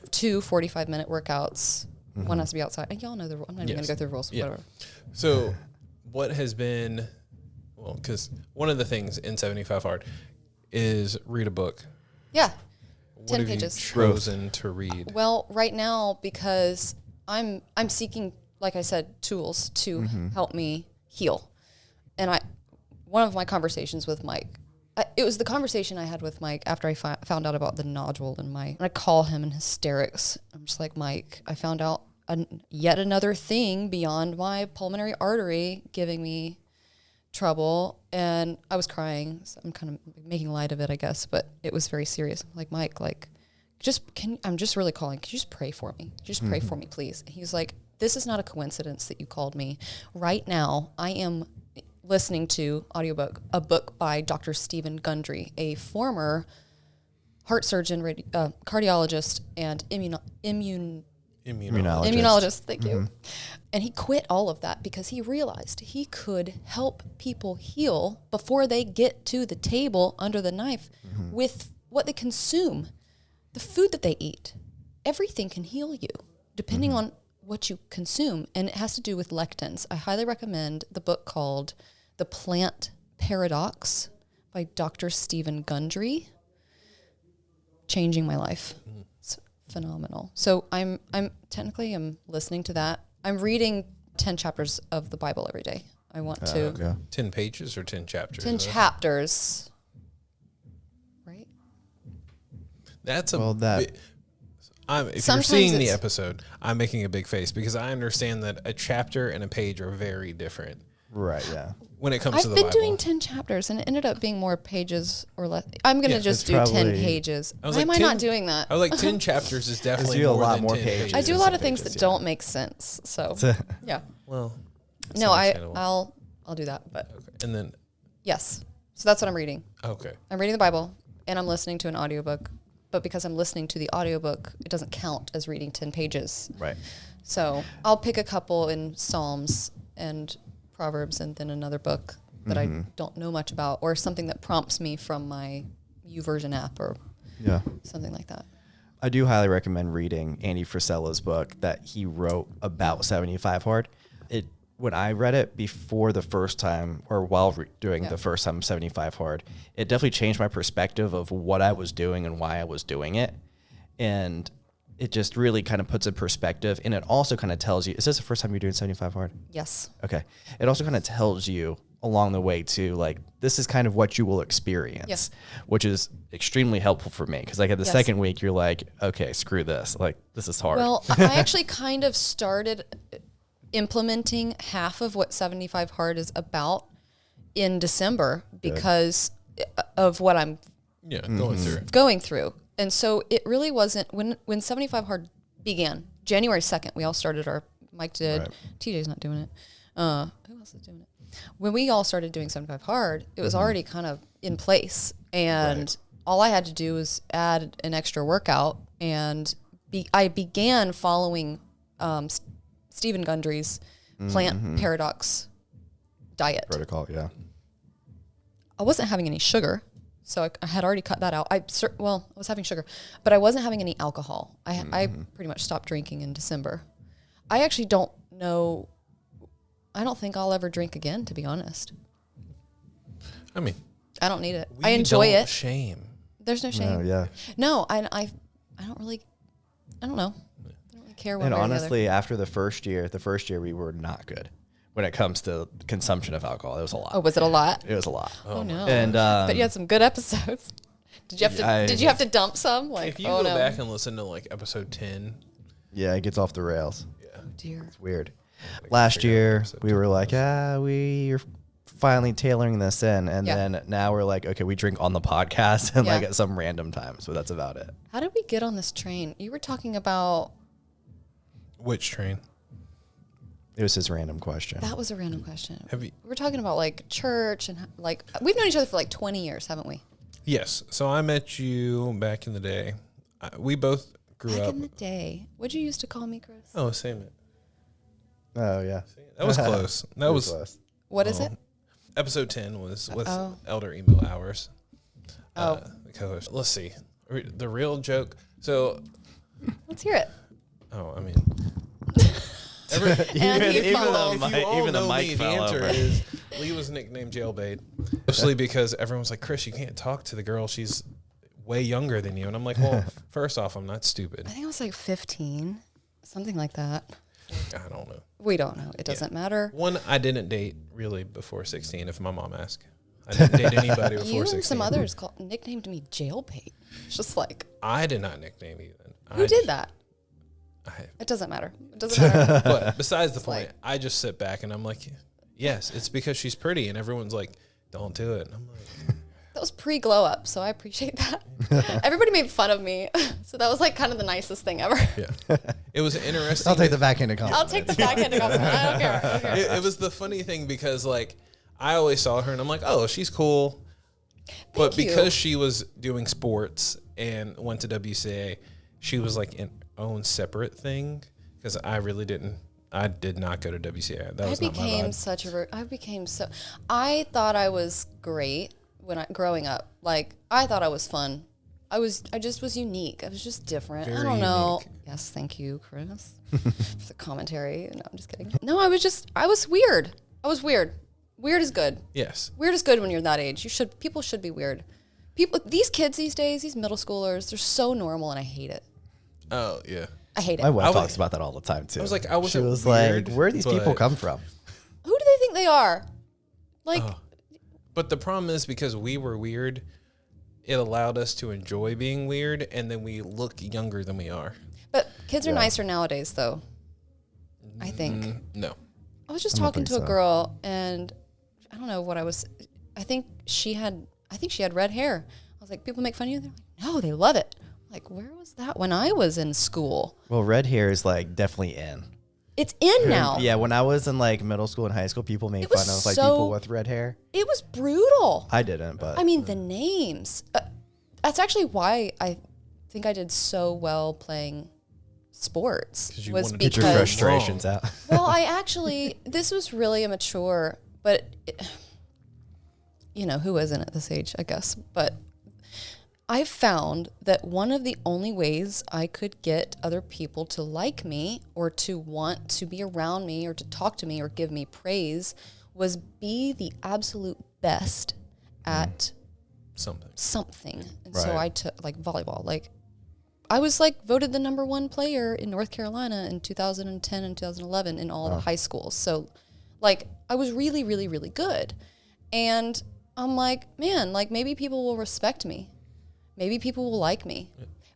2 45-minute workouts. One has to be outside. And y'all know the rules. I'm not even going to go through the rules. Whatever. So what has been, well, because one of the things in 75 Hard is read a book. Yeah. What 10 have pages. you chosen to read? Well, right now, because I'm seeking, like I said, tools to help me heal. And one of my conversations with Mike, it was the conversation I had with Mike after I found out about the nodule in and I call him in hysterics. I'm just like, Mike, I found out yet another thing beyond my pulmonary artery giving me trouble. And I was crying. So I'm kind of making light of it, I guess, but it was very serious. I'm like, Mike, I'm just really calling. Could you just pray for me? Could you just pray for me, please? He was like, this is not a coincidence that you called me. Right now, I am listening to a book by Dr. Stephen Gundry, a former heart surgeon, cardiologist, and Immunologist, thank you. And he quit all of that because he realized he could help people heal before they get to the table under the knife with what they consume, the food that they eat. Everything can heal you depending on what you consume, and it has to do with lectins. I highly recommend the book called The Plant Paradox by Dr. Stephen Gundry. Changing my life. It's phenomenal. So I'm listening to that. I'm reading 10 chapters of the Bible every day. I want to 10 pages or 10 chapters? 10 chapters. Right? That's if Sometimes you're seeing the episode, I'm making a big face because I understand that a chapter and a page are very different. Right, yeah. When it comes to the I've Bible. been doing 10 chapters and it ended up being more pages or less. I'm going to just do 10 pages. Why am I not doing that? I was like 10 chapters is definitely do a more lot than more 10 pages. I do a lot of things that don't make sense. So, yeah. Well, No, I'll do that, but okay. And then yes. So that's what I'm reading. okay. I'm reading the Bible and I'm listening to an audiobook, but because I'm listening to the audiobook, it doesn't count as reading 10 pages. Right. So I'll pick a couple in Psalms and Proverbs and then another book that I don't know much about, or something that prompts me from my YouVersion app or something like that. I do highly recommend reading Andy Frisella's book that he wrote about 75 Hard. When I read it before the first time, or while doing the first time 75 Hard, it definitely changed my perspective of what I was doing and why I was doing it. And it just really kind of puts in perspective. And it also kind of tells you, is this the first time you're doing 75 Hard? Yes. Okay. It also kind of tells you along the way too, like, this is kind of what you will experience, which is extremely helpful for me. Cause like at the second week, you're like, okay, screw this. Like, this is hard. Well, I actually kind of started implementing half of what 75 Hard is about in December because of what I'm going through. And so it really wasn't when 75 Hard began, January 2nd, we all started Mike did, TJ's not doing it. Who else is doing it? When we all started doing 75 Hard, it was already kind of in place. And all I had to do was add an extra workout. And I began following Stephen Gundry's plant paradox diet. Protocol, yeah. I wasn't having any sugar. So I had already cut that out. I was having sugar, but I wasn't having any alcohol. I pretty much stopped drinking in December. I actually don't know. I don't think I'll ever drink again, to be honest. I mean, I don't need it. I enjoy it. Shame. There's no shame. No, I don't really. I don't know. I don't really care one And way or honestly, the other. after the first year we were not good when it comes to consumption of alcohol. It was a lot. Oh, was it a lot? It was a lot. Oh no. And but you had some good episodes. Did you have to dump some? Like, if you go back and listen to like episode 10. Yeah, it gets off the rails. Yeah. Oh dear. It's weird. Last year we were like, we're finally tailoring this in, and then now we're like, okay, we drink on the podcast and like at some random time. So that's about it. How did we get on this train? You were talking about which train? It was his random question. That was a random question. We're talking about like church and like we've known each other for like 20 years, haven't we? Yes. So I met you back in the day. We both grew up. Back in the day. What'd you used to call me, Chris? Oh, same it. Oh yeah. That was close. That was close. What is it? Episode 10 was with Elder Emo Hours. The co-host. Let's see. The real joke. So let's hear it. Oh, I mean, even the mic fell answer over. is Lee was nicknamed Jailbait, mostly because everyone's like, Chris, you can't talk to the girl. She's way younger than you. And I'm like, well, first off, I'm not stupid. I think I was like 15, something like that. I don't know. We don't know. It doesn't matter. One, I didn't date really before 16, if my mom asks. I didn't date anybody before 16. You and some others nicknamed me Jailbait. It's just like. I did not nickname you then. Who did that? It doesn't matter. It doesn't matter. But besides the point, I just sit back and I'm like, yes, it's because she's pretty. And everyone's like, don't do it. And I'm like. That was pre-glow up, so I appreciate that. Everybody made fun of me. So that was like kind of the nicest thing ever. Yeah. It was interesting. I'll take the backhand compliment. I'll take the backhand compliment. I don't care. It was the funny thing because like I always saw her and I'm like, oh, she's cool. But because she was doing sports and went to WCA, she was like an own separate thing. because I really didn't. I did not go to WCA. That was not my vibe. I thought I was great growing up. Like, I thought I was fun. I just was unique. I was just different. Very I don't know. unique. Yes, thank you, Chris, for the commentary. No, I'm just kidding. No, I was weird. I was weird. Weird is good. Yes. Weird is good when you're that age. People should be weird. These kids these days, these middle schoolers, they're so normal, and I hate it. Oh yeah. I hate it. My wife talks about that all the time too. I was like, she was weird, like, where do these people come from? Who do they think they are? Like, but the problem is because we were weird, it allowed us to enjoy being weird, and then we look younger than we are. but kids are nicer nowadays, though. I think. No. I was just talking to a girl, and I don't know what I was. I think she had red hair. I was like, people make fun of you? They're like, no, they love it. Like, where was that when I was in school? Well, red hair is like definitely in. It's in now. Yeah, when I was in like middle school and high school, people made fun of like people with red hair. It was brutal. I didn't, but I mean, the names. That's actually why I think I did so well playing sports. Was because get your frustrations out. Well, this was really immature, but who isn't at this age, I guess. But I found that one of the only ways I could get other people to like me or to want to be around me or to talk to me or give me praise was be the absolute best at something. And so I took like volleyball. Like, I was like voted the #1 player in North Carolina in 2010 and 2011 in all the high schools. So like, I was really, really, really good. And I'm like, man, like, maybe people will respect me. Maybe people will like me.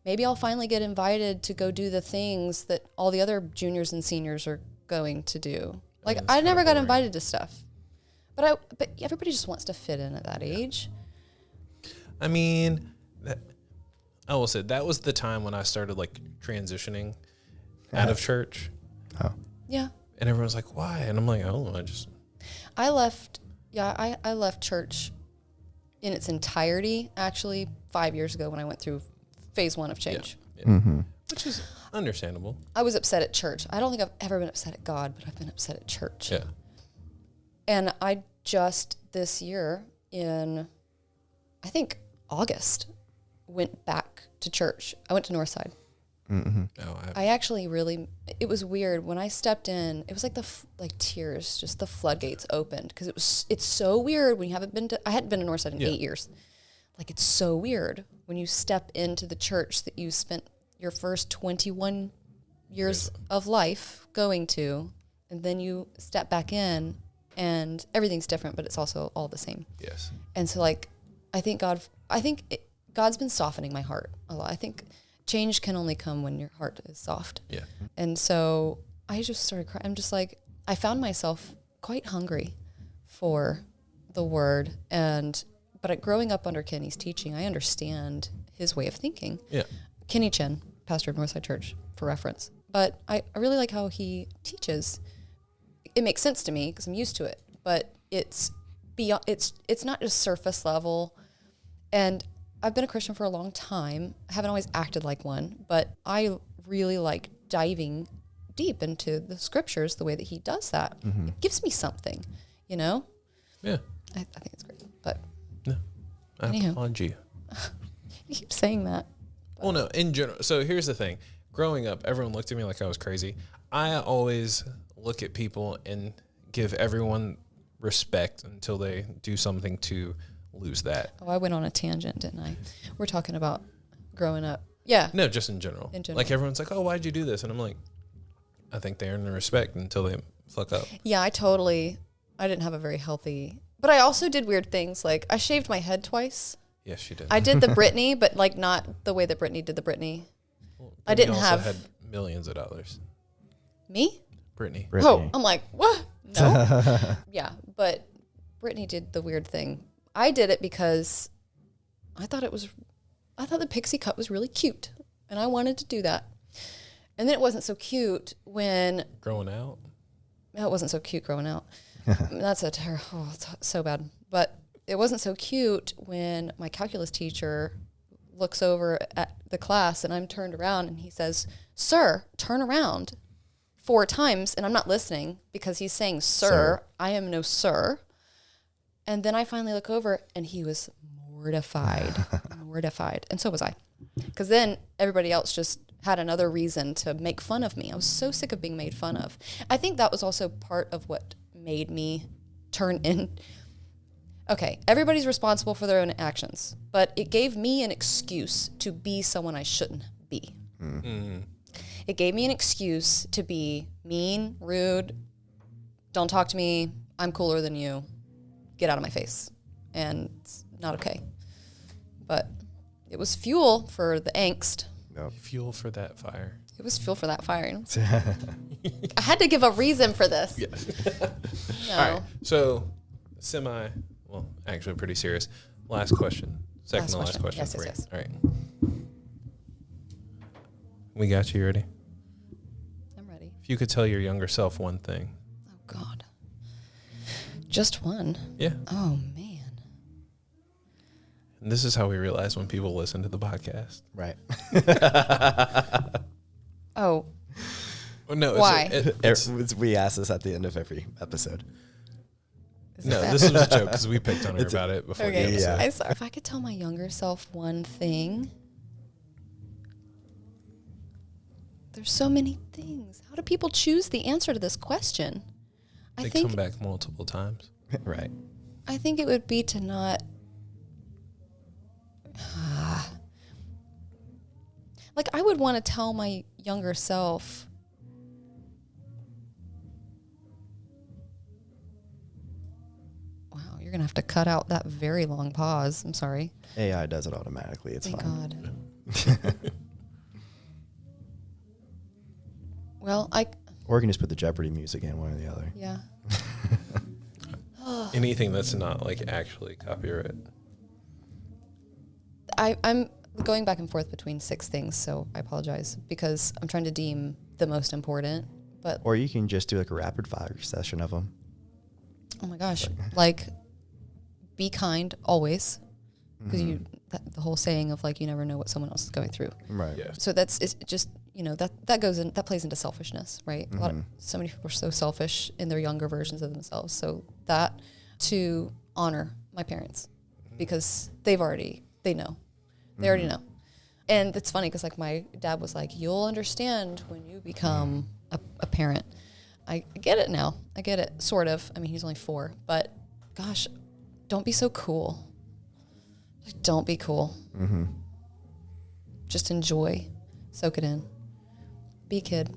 Maybe I'll finally get invited to go do the things that all the other juniors and seniors are going to do. Like, I never got invited to stuff. But everybody just wants to fit in at that age. I mean, I will say that was the time when I started like transitioning out of church. Oh. Yeah. And everyone's like, why? And I'm like, oh, I left church in its entirety, actually, 5 years ago when I went through phase 1 of change. Yeah. Mm-hmm. Which is understandable. I was upset at church. I don't think I've ever been upset at God, but I've been upset at church. Yeah. And I just this year in, I think, August, went back to church. I went to Northside. Mm-hmm. I actually really, it was weird. When I stepped in, it was like tears, just the floodgates opened. Because it's so weird when you haven't been to, I hadn't been to Northside in 8 years. Like, it's so weird when you step into the church that you spent your first 21 years of life going to, and then you step back in, and everything's different, but it's also all the same. Yes. And so, like, I think God's been softening my heart a lot. I think change can only come when your heart is soft. Yeah. And so I just started crying. I'm just like, I found myself quite hungry for the word. But growing up under Kenny's teaching, I understand his way of thinking. Yeah. Kenny Chen, pastor of Northside Church, for reference. But I really like how he teaches. It makes sense to me because I'm used to it. But it's beyond. It's not just surface level. And I've been a Christian for a long time. I haven't always acted like one, but I really like diving deep into the scriptures the way that he does that. Mm-hmm. It gives me something, Yeah. I think it's great. But no, I applaud you. You keep saying that. Well, no, in general. So here's the thing. Growing up, everyone looked at me like I was crazy. I always look at people and give everyone respect until they do something to lose that. Oh, I went on a tangent, didn't I? We're talking about growing up. Yeah. No, just in general. Like, everyone's like, oh, why'd you do this? And I'm like, I think they earn the respect until they fuck up. Yeah, I didn't have a very healthy, but I also did weird things. Like, I shaved my head twice. Yes, you did. I did the Britney, but like not the way that Britney did the Britney. Well, I didn't also have had millions of dollars. Me? Brittany. Oh, I'm like, what? No. Yeah, but Britney did the weird thing. I did it because I thought the pixie cut was really cute, and I wanted to do that. And then it wasn't so cute when growing out. No, it wasn't so cute growing out. That's a terrible. Oh, it's so bad. But it wasn't so cute when my calculus teacher looks over at the class, and I'm turned around, and he says, "Sir, turn around." 4 times and I'm not listening because he's saying, sir. I am no sir. And then I finally look over and he was mortified, mortified. And so was I. Because then everybody else just had another reason to make fun of me. I was so sick of being made fun of. I think that was also part of what made me turn in. Okay, everybody's responsible for their own actions, but it gave me an excuse to be someone I shouldn't be. Mm-hmm. It gave me an excuse to be mean, rude, don't talk to me, I'm cooler than you, get out of my face. And it's not okay. But it was fuel for the angst. Yep. Fuel for that fire. It was fuel for that fire. I had to give a reason for this. Yes. No. All right. So, well, actually pretty serious. Last question. Second to last question. Yes. All right. We got you. Ready? I'm ready. If you could tell your younger self one thing. Oh, God. Just one? Yeah. Oh, man. And this is how we realize when people listen to the podcast. Right. Oh. Well, no. Why? We ask this at the end of every episode. No, this was a joke because we picked on her about it before the episode. Yeah. If I could tell my younger self one thing, there's so many things. How do people choose the answer to this question? They come back multiple times. Right. I think it would be to not... like, I would want to tell my younger self... Wow, you're going to have to cut out that very long pause. I'm sorry. AI does it automatically. It's Thank fine. God. Well, Or you can just put the Jeopardy music in, one or the other. Yeah. Anything that's not like actually copyright. I'm going back and forth between 6 things, so I apologize because I'm trying to deem the most important. But or you can just do like a rapid fire session of them. Oh my gosh, like be kind always, because the whole saying of like you never know what someone else is going through. Right. Yeah. So it's just that plays into selfishness, right? So many people are so selfish in their younger versions of themselves. So that to honor my parents because they know. They already know. And it's funny because like my dad was like, you'll understand when you become a parent. I get it now. I get it, sort of. I mean, he's only 4, but gosh, don't be so cool. Like, don't be cool. Mm-hmm. Just enjoy. Soak it in. Be a kid.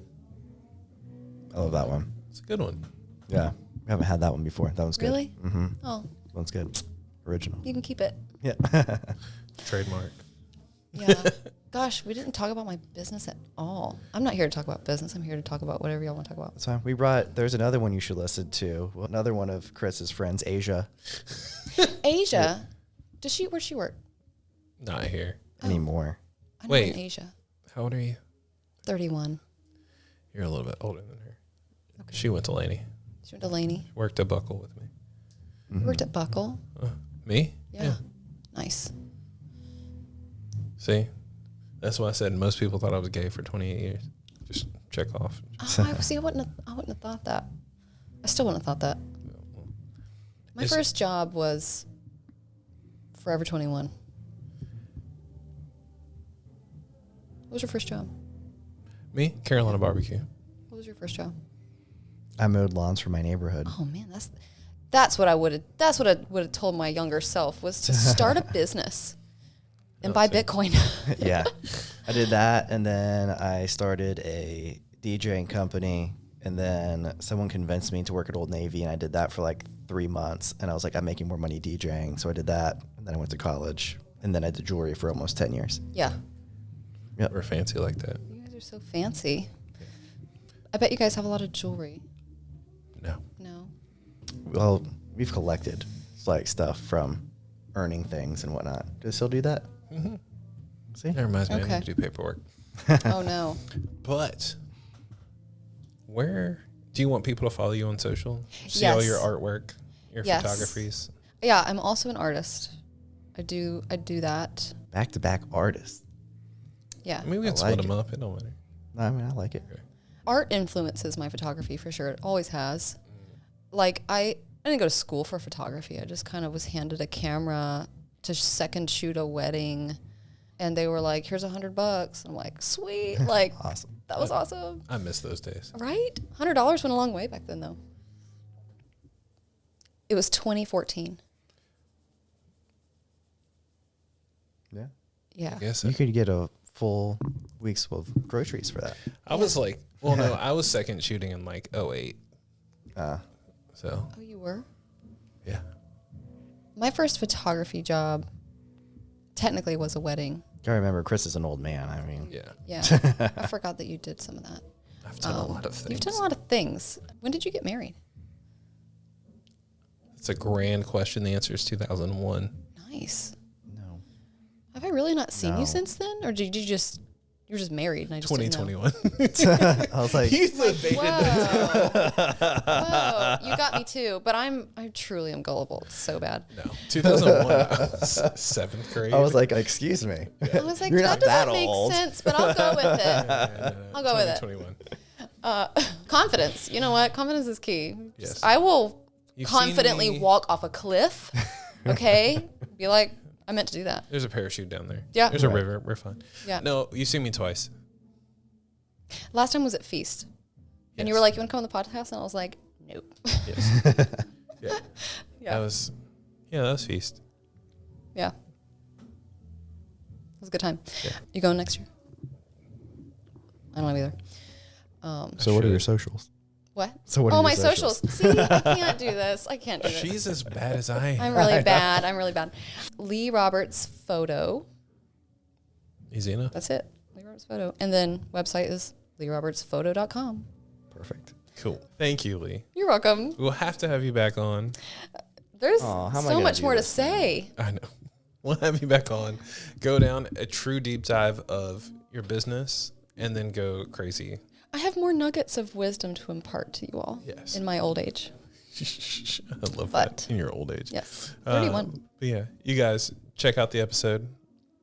I love that one. It's a good one. Yeah. We haven't had that one before. That one's good. Really? Mm-hmm. Oh. That one's good. Original. You can keep it. Yeah. Trademark. Yeah. Gosh, we didn't talk about my business at all. I'm not here to talk about business. I'm here to talk about whatever y'all want to talk about. That's fine. There's another one you should listen to. Well, another one of Chris's friends, Asia. Asia? Where'd she work? Not here. Anymore. I know Wait. in Asia. How old are you? 31. You're a little bit older than her. Okay. She went to Laney. She went to Laney. Worked at Buckle with me. You worked at Buckle? Me? Yeah. Nice. See? That's why I said most people thought I was gay for 28 years. Just check off. I wouldn't have thought that. I still wouldn't have thought that. My first job was Forever 21. What was your first job? Me? Carolina Barbecue. What was your first job? I mowed lawns for my neighborhood. Oh man, that's what I would have told my younger self was to start a business and buy Bitcoin. Yeah. I did that, and then I started a DJing company, and then someone convinced me to work at Old Navy, and I did that for like 3 months, and I was like, I'm making more money DJing, so I did that, and then I went to college, and then I did jewelry for almost 10 years. Yeah. Yep. We're fancy like that. You guys are so fancy. I bet you guys have a lot of jewelry. No. No. Well, we've collected like stuff from earning things and whatnot. Do they still do that? Mm-hmm. See? That reminds me, I Okay. need to do paperwork. Oh no. But where do you want people to follow you on social? See all Yes. your artwork, your Yes. photographies. Yeah, I'm also an artist. I do that. Back-to-back artists. Yeah. I mean, we can I split like them up. It don't matter. No, I mean, I like it. Okay. art influences my photography for sure. It always has. Like I didn't go to school for photography. I just kind of was handed a camera to second shoot a wedding, and they were like, "Here's $100." I'm like, "Sweet!" Like, Awesome. That was awesome. I miss those days. Right? $100 went a long way back then, though. It was 2014. Yeah. Yeah. I guess You could get a full week's of groceries for that. I was like, well, no, I was second shooting in like 08. So, Oh, you were? yeah. My first photography job technically was a wedding. I remember Chris is an old man. I mean, Yeah. Yeah. I forgot that you did some of that. I've done a lot of things. You've done a lot of things. When did you get married? It's a grand question. The answer is 2001. Nice. no. Have I really not seen No. you since then? Or did you just, you were just married and I just didn't know? 2021. I was like, You evaded Whoa. Whoa. You got me too. But I truly am gullible. It's so bad. No. 2001. I was 7th grade. I was like, excuse me. I was like, You're that not that doesn't make old. sense, but I'll go with it. I'll go with it. 2021. Confidence. You know what? Confidence is key. Yes. I will You've seen confidently me- walk off a cliff. Okay? Be like, I meant to do that. There's a parachute down there. Yeah. There's a Right. river. We're fine. Yeah. No, you've seen me twice. Last time was at Feast. And you Yes. were like, you want to come on the podcast? And I was like, nope. Yes. Yeah. Yeah. That was Feast. Yeah. It was a good time. Yeah. You going next year? I don't know either. So what are should. your socials? What? So what are Oh, your my socials? socials. See, I can't do this. I can't do this. She's as bad as I am. I'm really bad. I'm really bad. Leigh Roberts photo. Easy enough. That's it. Leigh Roberts photo. And then website is LeighRobertsPhoto.com. Perfect. Cool. Thank you, Leigh. You're welcome. We'll have to have you back on. There's Aw, how am I so gonna much do more to this, man? say. I know. We'll have you back on. Go down a true deep dive of your business and then go crazy. I have more nuggets of wisdom to impart to you all Yes. in my old age. I love But- that in your old age. Yes. 31. But yeah, you guys check out the episode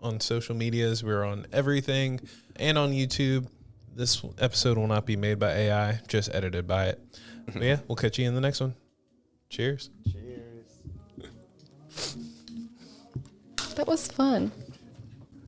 on social medias. We're on everything and on YouTube. This episode will not be made by AI, just edited by it. But yeah, we'll catch you in the next one. Cheers. Cheers. That was fun.